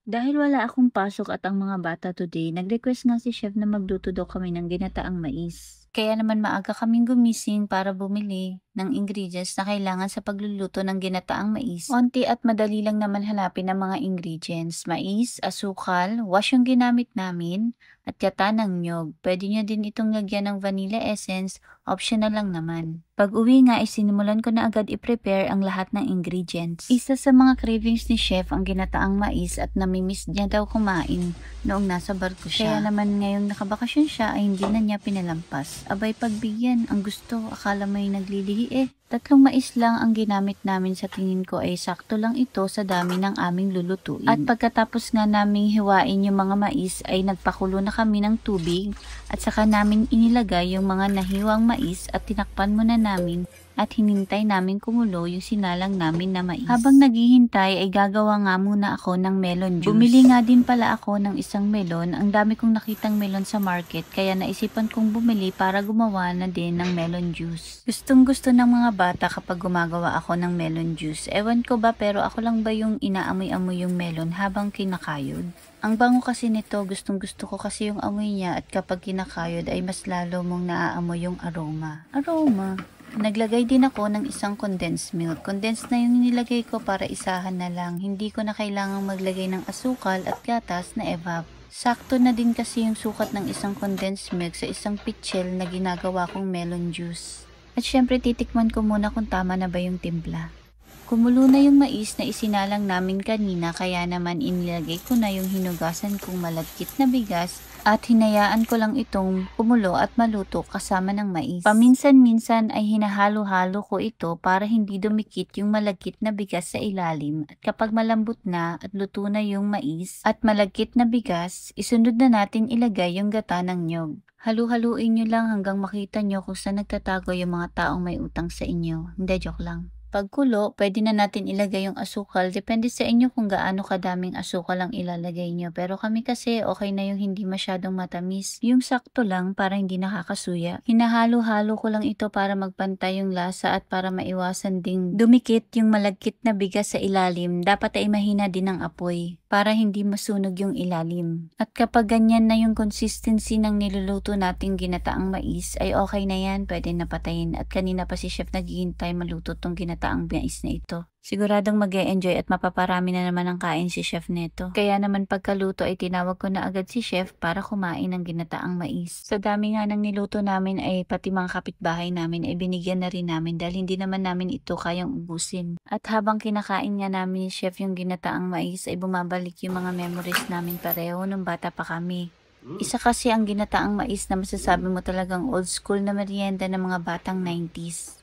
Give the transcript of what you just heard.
Dahil wala akong pasok at ang mga bata today, nag-request nga si chef na magluto daw kami ng ginataang mais. Kaya naman maaga kaming gumising para bumili ng ingredients na kailangan sa pagluluto ng ginataang mais. Onti at madali lang naman hanapin ang mga ingredients. Mais, asukal, wash yung ginamit namin, at gata ng nyog. Pwede nyo din itong lagyan ng vanilla essence, optional lang naman. Pag uwi nga, isinimulan ko na agad i-prepare ang lahat ng ingredients. Isa sa mga cravings ni chef ang ginataang mais at namimiss niya daw kumain noong nasa barko siya. Kaya naman ngayong nakabakasyon siya ay hindi na niya pinalampas. Abay pagbigyan, ang gusto, akala mo'y naglilihi eh. 3 mais lang ang ginamit namin, sa tingin ko ay sakto lang ito sa dami ng aming lulutuin. At pagkatapos nga naming hiwain yung mga mais ay nagpakulo na kami ng tubig at saka namin inilagay yung mga nahiwang mais at tinakpan muna namin at hinintay namin kumulo yung sinalang namin na mais. Habang naghihintay ay gagawa nga muna ako ng melon juice. Bumili nga din pala ako ng isang melon. Ang dami kong nakitang melon sa market kaya naisipan kong bumili para gumawa na din ng melon juice. Gustong gusto ng mga bata kapag gumagawa ako ng melon juice. Ewan ko ba pero ako lang ba yung inaamoy-amoy yung melon habang kinakayod? Ang bango kasi nito, gustong gusto ko kasi yung amoy niya at kapag kinakayod ay mas lalo mong naaamoy yung aroma. Naglagay din ako ng isang condensed milk. Condensed na yung nilagay ko para isahan na lang. Hindi ko na kailangang maglagay ng asukal at gatas na evap. Sakto na din kasi yung sukat ng isang condensed milk sa isang pitchel na ginagawa kong melon juice. At syempre titikman ko muna kung tama na ba yung timpla. Kumulo na yung mais na isinalang namin kanina kaya naman inilagay ko na yung hinugasan kong malagkit na bigas at hinayaan ko lang itong kumulo at maluto kasama ng mais. Paminsan-minsan ay hinahalo-halo ko ito para hindi dumikit yung malagkit na bigas sa ilalim, at kapag malambot na at luto na yung mais at malagkit na bigas, isunod na natin ilagay yung gata ng nyog. Halu-haluin nyo lang hanggang makita nyo kung saan nagtatago yung mga taong may utang sa inyo. Hindi, joke lang. Pagkulo, pwede na natin ilagay yung asukal. Depende sa inyo kung gaano kadaming asukal ang ilalagay nyo. Pero kami kasi okay na yung hindi masyadong matamis. Yung sakto lang para hindi nakakasuya. Hinahalo-halo ko lang ito para magpantay yung lasa at para maiwasan ding dumikit yung malagkit na bigas sa ilalim. Dapat ay mahina din ang apoy para hindi masunog yung ilalim. At kapag ganyan na yung consistency ng niluluto nating ginataang mais, ay okay na yan, pwede na patayin. At kanina pa si chef naghihintay maluto tong ginataang mais na ito. Siguradong mag-e-enjoy at mapaparami na naman ang kain si chef neto. Kaya naman pagkaluto ay tinawag ko na agad si chef para kumain ng ginataang mais. Sa dami nga ng niluto namin ay pati mga kapitbahay namin ay binigyan na rin namin dahil hindi naman namin ito kayang ubusin. At habang kinakain nga namin ni chef yung ginataang mais ay bumabalik yung mga memories namin pareho nung bata pa kami. Isa kasi ang ginataang mais na masasabi mo talagang old school na merienda ng mga batang 90s.